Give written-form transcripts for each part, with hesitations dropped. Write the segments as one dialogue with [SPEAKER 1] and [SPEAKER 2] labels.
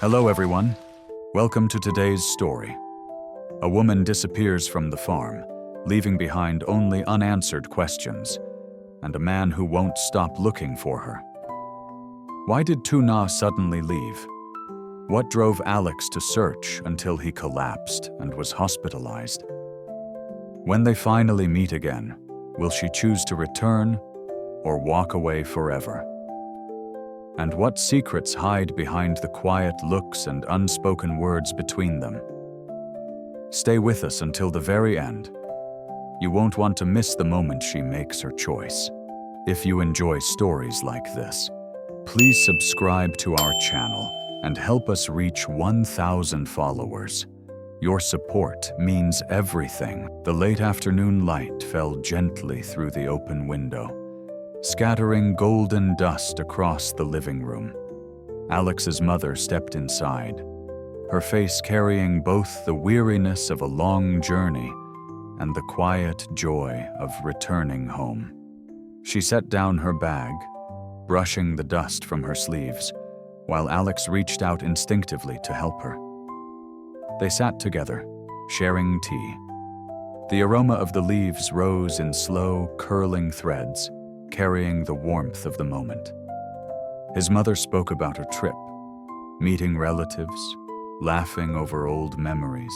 [SPEAKER 1] Hello everyone, welcome to today's story. A woman disappears from the farm, leaving behind only unanswered questions, and a man who won't stop looking for her. Why did Tuna suddenly leave? What drove Alex to search until he collapsed and was hospitalized? When they finally meet again, will she choose to return or walk away forever? And what secrets hide behind the quiet looks and unspoken words between them? Stay with us until the very end. You won't want to miss the moment she makes her choice. If you enjoy stories like this, please subscribe to our channel and help us reach 1,000 followers. Your support means everything. The late afternoon light fell gently through the open window, scattering golden dust across the living room. Alex's mother stepped inside, her face carrying both the weariness of a long journey and the quiet joy of returning home. She set down her bag, brushing the dust from her sleeves, while Alex reached out instinctively to help her. They sat together, sharing tea. The aroma of the leaves rose in slow, curling threads, carrying the warmth of the moment. His mother spoke about her trip, meeting relatives, laughing over old memories,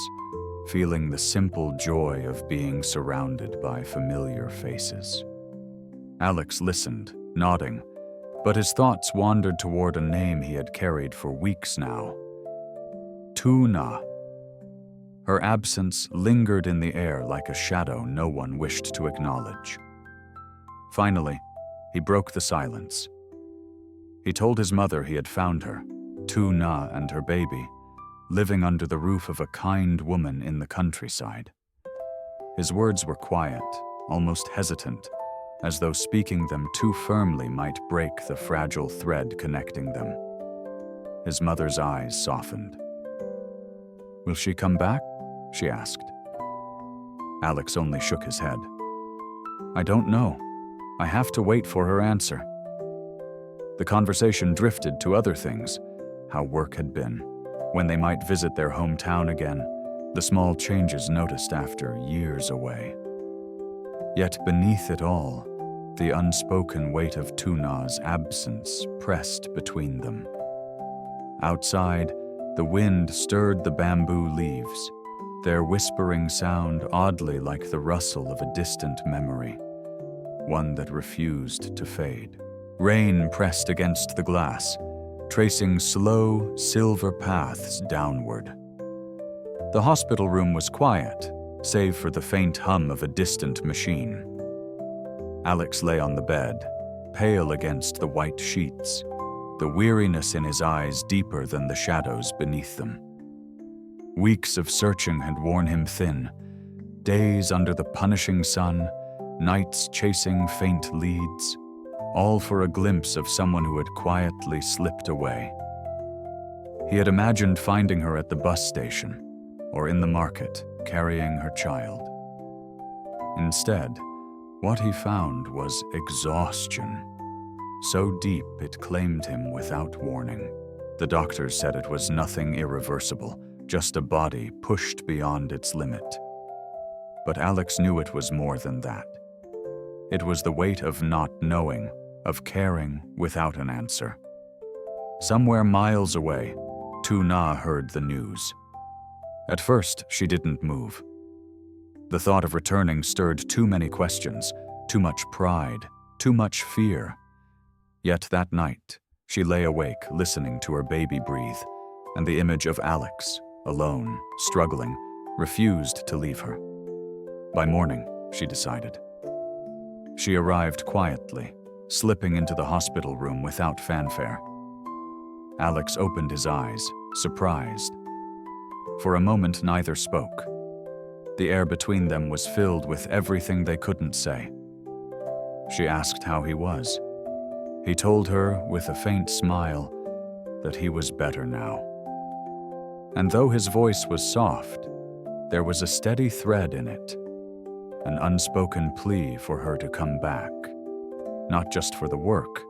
[SPEAKER 1] feeling the simple joy of being surrounded by familiar faces. Alex listened, nodding, but his thoughts wandered toward a name he had carried for weeks now. Tuna. Her absence lingered in the air like a shadow no one wished to acknowledge. Finally, he broke the silence. He told his mother he had found her, Tuna and her baby, living under the roof of a kind woman in the countryside. His words were quiet, almost hesitant, as though speaking them too firmly might break the fragile thread connecting them. His mother's eyes softened. "Will she come back?" she asked. Alex only shook his head. "I don't know. I have to wait for her answer." The conversation drifted to other things, how work had been, when they might visit their hometown again, the small changes noticed after years away. Yet beneath it all, the unspoken weight of Tuna's absence pressed between them. Outside, the wind stirred the bamboo leaves, their whispering sound oddly like the rustle of a distant memory, one that refused to fade. Rain pressed against the glass, tracing slow, silver paths downward. The hospital room was quiet, save for the faint hum of a distant machine. Alex lay on the bed, pale against the white sheets, the weariness in his eyes deeper than the shadows beneath them. Weeks of searching had worn him thin, days under the punishing sun, nights chasing faint leads, all for a glimpse of someone who had quietly slipped away. He had imagined finding her at the bus station or in the market, carrying her child. Instead, what he found was exhaustion, so deep it claimed him without warning. The doctors said it was nothing irreversible, just a body pushed beyond its limit. But Alex knew it was more than that. It was the weight of not knowing, of caring without an answer. Somewhere miles away, Tuna heard the news. At first, she didn't move. The thought of returning stirred too many questions, too much pride, too much fear. Yet that night, she lay awake listening to her baby breathe, and the image of Alex, alone, struggling, refused to leave her. By morning, she decided. She arrived quietly, slipping into the hospital room without fanfare. Alex opened his eyes, surprised. For a moment, neither spoke. The air between them was filled with everything they couldn't say. She asked how he was. He told her, with a faint smile, that he was better now. And though his voice was soft, there was a steady thread in it, an unspoken plea for her to come back, not just for the work,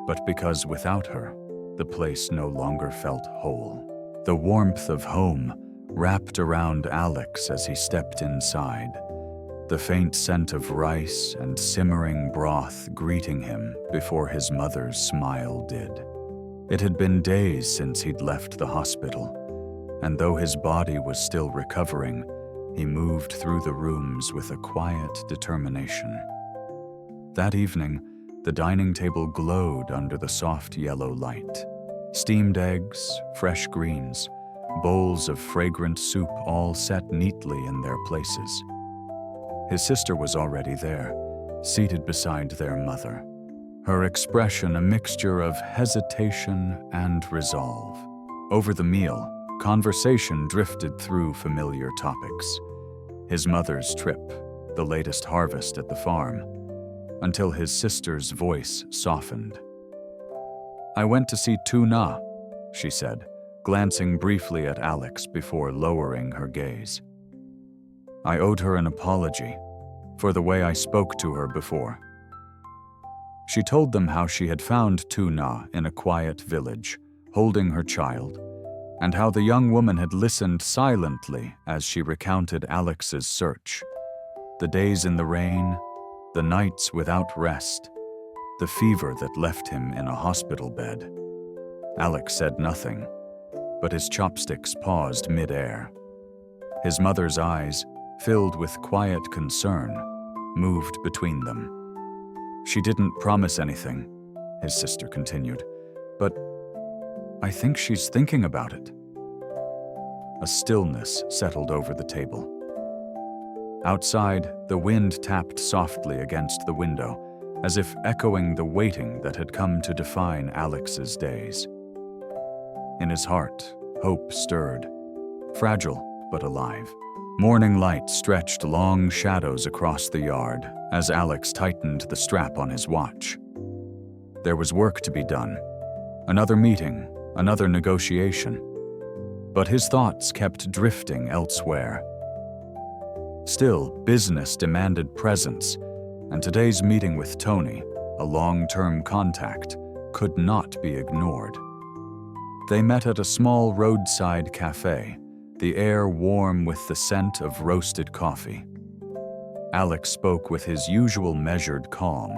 [SPEAKER 1] but because without her, the place no longer felt whole. The warmth of home wrapped around Alex as he stepped inside, the faint scent of rice and simmering broth greeting him before his mother's smile did. It had been days since he'd left the hospital, and though his body was still recovering, he moved through the rooms with a quiet determination. That evening, the dining table glowed under the soft yellow light. Steamed eggs, fresh greens, bowls of fragrant soup all set neatly in their places. His sister was already there, seated beside their mother, her expression a mixture of hesitation and resolve. Over the meal, conversation drifted through familiar topics. His mother's trip, the latest harvest at the farm, until his sister's voice softened. "I went to see Tuna," she said, glancing briefly at Alex before lowering her gaze. "I owed her an apology for the way I spoke to her before." She told them how she had found Tuna in a quiet village, holding her child, and how the young woman had listened silently as she recounted Alex's search. The days in the rain, the nights without rest, the fever that left him in a hospital bed. Alex said nothing, but his chopsticks paused mid-air. His mother's eyes, filled with quiet concern, moved between them. "She didn't promise anything," his sister continued, "but I think she's thinking about it." A stillness settled over the table. Outside, the wind tapped softly against the window, as if echoing the waiting that had come to define Alex's days. In his heart, hope stirred, fragile but alive. Morning light stretched long shadows across the yard as Alex tightened the strap on his watch. There was work to be done, another meeting, another negotiation, but his thoughts kept drifting elsewhere. Still, business demanded presence, and today's meeting with Tony, a long-term contact, could not be ignored. They met at a small roadside cafe, the air warm with the scent of roasted coffee. Alex spoke with his usual measured calm,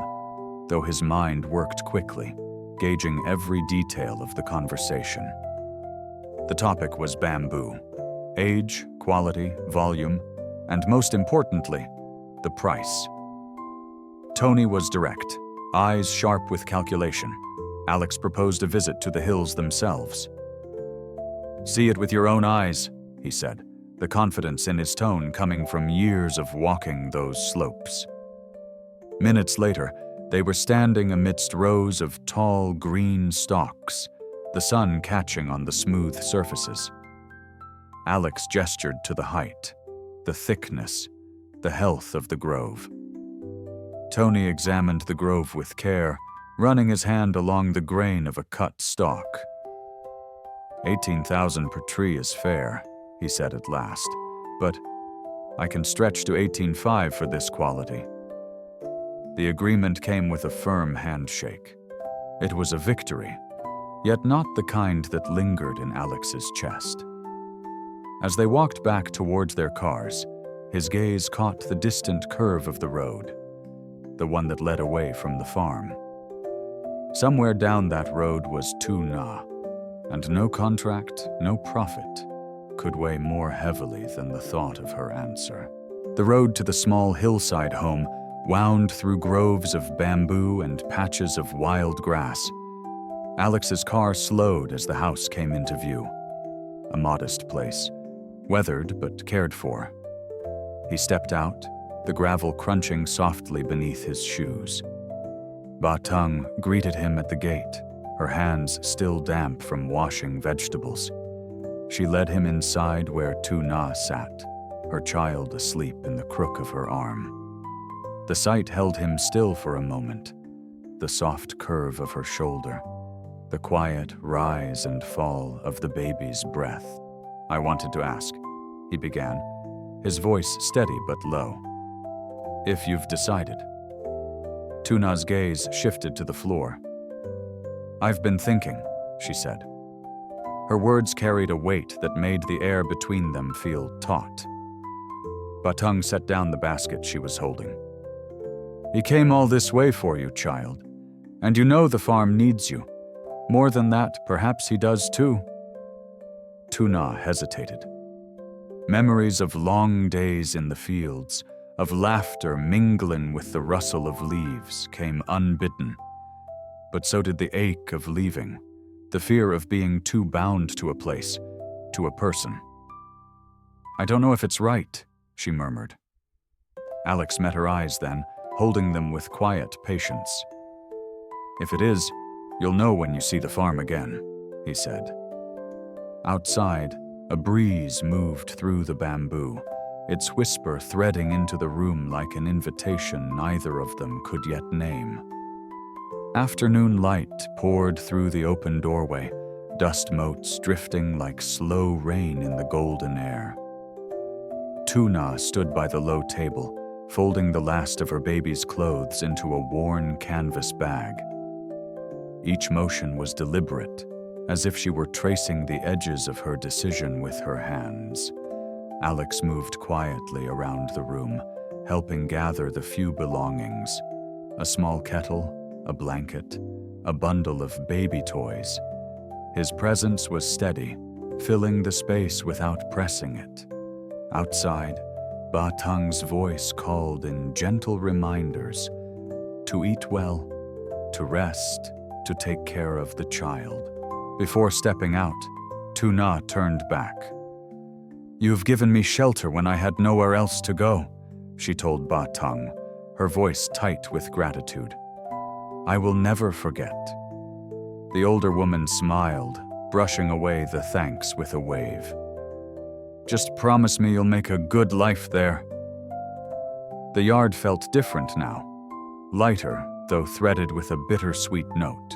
[SPEAKER 1] though his mind worked quickly, gauging every detail of the conversation. The topic was bamboo: age, quality, volume, and most importantly, the price. Tony was direct, eyes sharp with calculation. Alex proposed a visit to the hills themselves. "See it with your own eyes," he said, the confidence in his tone coming from years of walking those slopes. Minutes later, they were standing amidst rows of tall green stalks, the sun catching on the smooth surfaces. Alex gestured to the height, the thickness, the health of the grove. Tony examined the grove with care, running his hand along the grain of a cut stalk. 18,000 per tree is fair, he said at last, but I can stretch to 18,500 for this quality. The agreement came with a firm handshake. It was a victory, yet not the kind that lingered in Alex's chest. As they walked back towards their cars, his gaze caught the distant curve of the road, the one that led away from the farm. Somewhere down that road was Tuna, and no contract, no profit could weigh more heavily than the thought of her answer. The road to the small hillside home wound through groves of bamboo and patches of wild grass. Alex's car slowed as the house came into view. A modest place, weathered but cared for. He stepped out, the gravel crunching softly beneath his shoes. Batang greeted him at the gate, her hands still damp from washing vegetables. She led him inside where Tuna sat, her child asleep in the crook of her arm. The sight held him still for a moment, the soft curve of her shoulder, the quiet rise and fall of the baby's breath. "I wanted to ask," he began, his voice steady but low, "if you've decided." Tuna's gaze shifted to the floor. "I've been thinking," she said. Her words carried a weight that made the air between them feel taut. Batang set down the basket she was holding. He came all this way for you, child. And you know the farm needs you. More than that, perhaps he does too. Tuna hesitated. Memories of long days in the fields, of laughter mingling with the rustle of leaves, came unbidden. But so did the ache of leaving, the fear of being too bound to a place, to a person. I don't know if it's right, she murmured. Alex met her eyes then, holding them with quiet patience. If it is, you'll know when you see the farm again, he said. Outside, a breeze moved through the bamboo, its whisper threading into the room like an invitation neither of them could yet name. Afternoon light poured through the open doorway, dust motes drifting like slow rain in the golden air. Tuna stood by the low table, folding the last of her baby's clothes into a worn canvas bag. Each motion was deliberate, as if she were tracing the edges of her decision with her hands. Alex moved quietly around the room, helping gather the few belongings: a small kettle, a blanket, a bundle of baby toys. His presence was steady, filling the space without pressing it. Outside, Batang's voice called in gentle reminders to eat well, to rest, to take care of the child. Before stepping out, Tuna turned back. You've given me shelter when I had nowhere else to go, she told Batang, her voice tight with gratitude. I will never forget. The older woman smiled, brushing away the thanks with a wave. Just promise me you'll make a good life there. The yard felt different now, lighter, though threaded with a bittersweet note.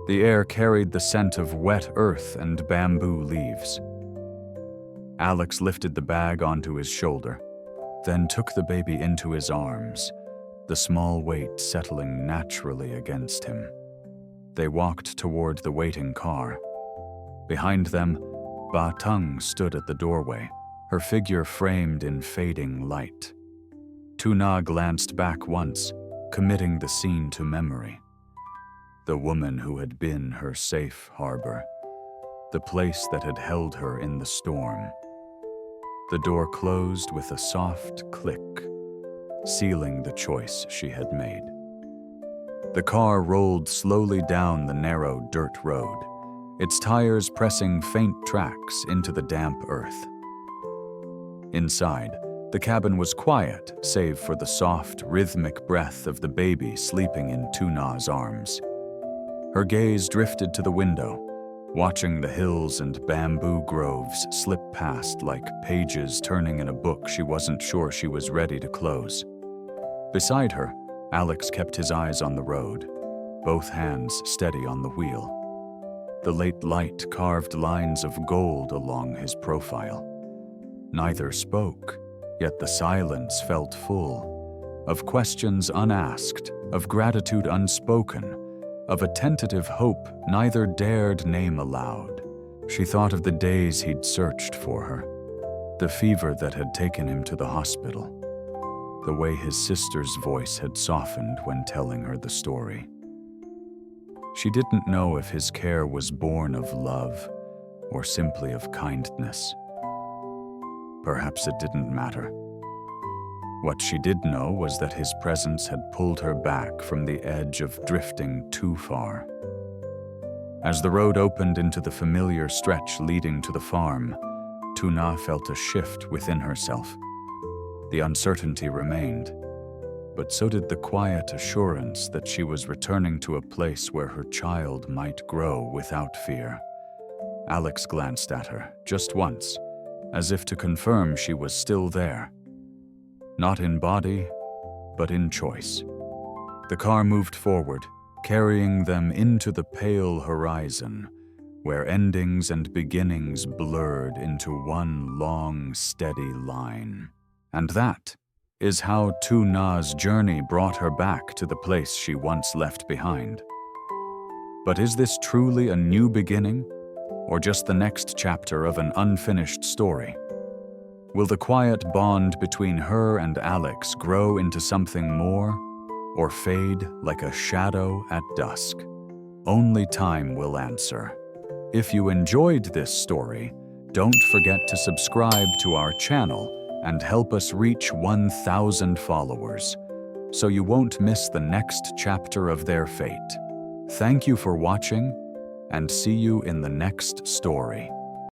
[SPEAKER 1] The air carried the scent of wet earth and bamboo leaves. Alex lifted the bag onto his shoulder, then took the baby into his arms, the small weight settling naturally against him. They walked toward the waiting car. Behind them, Batang stood at the doorway, her figure framed in fading light. Tuna glanced back once, committing the scene to memory. The woman who had been her safe harbor, the place that had held her in the storm. The door closed with a soft click, sealing the choice she had made. The car rolled slowly down the narrow dirt road, its tires pressing faint tracks into the damp earth. Inside, the cabin was quiet, save for the soft, rhythmic breath of the baby sleeping in Tuna's arms. Her gaze drifted to the window, watching the hills and bamboo groves slip past like pages turning in a book she wasn't sure she was ready to close. Beside her, Alex kept his eyes on the road, both hands steady on the wheel. The late light carved lines of gold along his profile. Neither spoke, yet the silence felt full, of questions unasked, of gratitude unspoken, of a tentative hope neither dared name aloud. She thought of the days he'd searched for her, the fever that had taken him to the hospital, the way his sister's voice had softened when telling her the story. She didn't know if his care was born of love or simply of kindness. Perhaps it didn't matter. What she did know was that his presence had pulled her back from the edge of drifting too far. As the road opened into the familiar stretch leading to the farm, Tuna felt a shift within herself. The uncertainty remained, but so did the quiet assurance that she was returning to a place where her child might grow without fear. Alex glanced at her, just once, as if to confirm she was still there. Not in body, but in choice. The car moved forward, carrying them into the pale horizon, where endings and beginnings blurred into one long, steady line. And that is how Tuna's journey brought her back to the place she once left behind. But is this truly a new beginning, or just the next chapter of an unfinished story? Will the quiet bond between her and Alex grow into something more, or fade like a shadow at dusk? Only time will answer. If you enjoyed this story, don't forget to subscribe to our channel and help us reach 1,000 followers, so you won't miss the next chapter of their fate. Thank you for watching, and see you in the next story.